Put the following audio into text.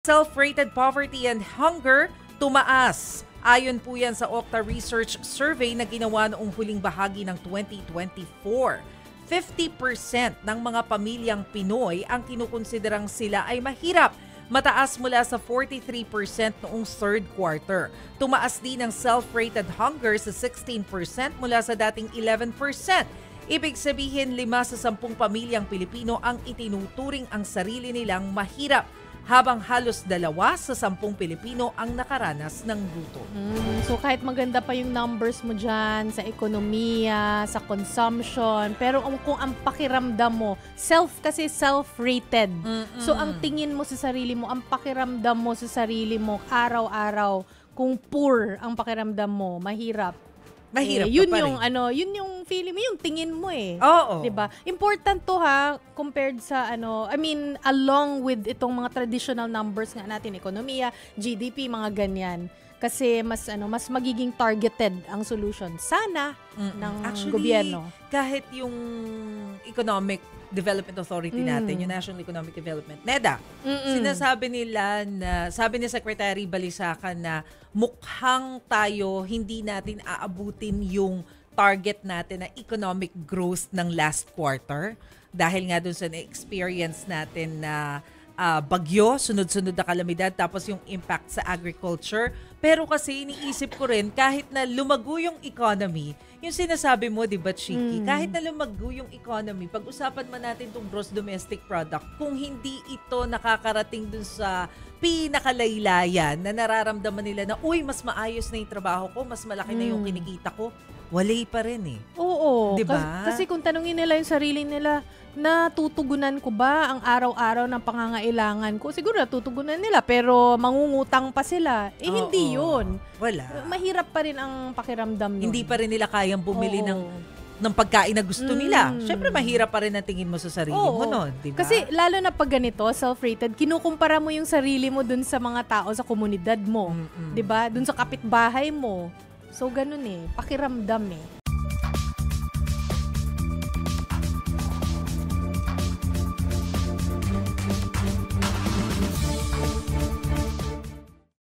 Self-rated poverty and hunger tumaas. Ayon po yan sa Okta Research Survey na ginawa noong huling bahagi ng 2024. 50% ng mga pamilyang Pinoy ang kinukonsiderang sila ay mahirap. Mataas mula sa 43% noong third quarter. Tumaas din ang self-rated hunger sa 16% mula sa dating 11%. Ibig sabihin 5 sa 10 pamilyang Pilipino ang itinuturing ang sarili nilang mahirap, habang halos 2 sa 10 Pilipino ang nakaranas ng gutom. So kahit maganda pa yung numbers mo dyan sa ekonomiya, sa consumption, pero kung ang pakiramdam mo, kasi self-rated. So ang tingin mo sa sarili mo, ang pakiramdam mo sa sarili mo, araw-araw, kung poor ang pakiramdam mo, mahirap. Mahirap yun ka pa yung rin. yun yung feeling mo, yung tingin mo Oo. 'Di ba? Important to compared sa along with itong mga traditional numbers nga natin, ekonomiya, GDP, mga ganyan. Kasi mas magiging targeted ang solution sana ng gobyerno. Kahit yung Economic Development Authority natin, yung National Economic Development, NEDA, sinasabi nila na, sabi ni Secretary Balisacan na mukhang tayo hindi natin aabutin yung target natin na economic growth ng last quarter dahil nga dun sa na-experience natin na bagyo, sunod-sunod na kalamidad, tapos yung impact sa agriculture. Pero kasi iniisip ko rin, kahit na lumago yung economy, yung sinasabi mo, di ba, Chiki? Kahit na lumago yung economy, pag-usapan man natin itong gross domestic product, kung hindi ito nakakarating dun sa pinakalaylayan na nararamdaman nila na, uy, mas maayos na yung trabaho ko, mas malaki na yung kinikita ko, walay pa rin Oo. Diba? Kasi kung tanungin nila yung sarili nila, natutugunan ko ba ang araw-araw ng pangangailangan ko? Siguro natutugunan nila, pero mangungutang pa sila. Hindi yun. Wala. Mahirap pa rin ang pakiramdam nun. Hindi pa rin nila kayang bumili ng pagkain na gusto nila. Siyempre, mahirap pa rin ang tingin mo sa sarili mo nun, di ba? Kasi lalo na pag ganito, self-rated, kinukumpara mo yung sarili mo dun sa mga tao sa komunidad mo. Di ba? Dun sa kapitbahay mo. So, ganun pakiramdam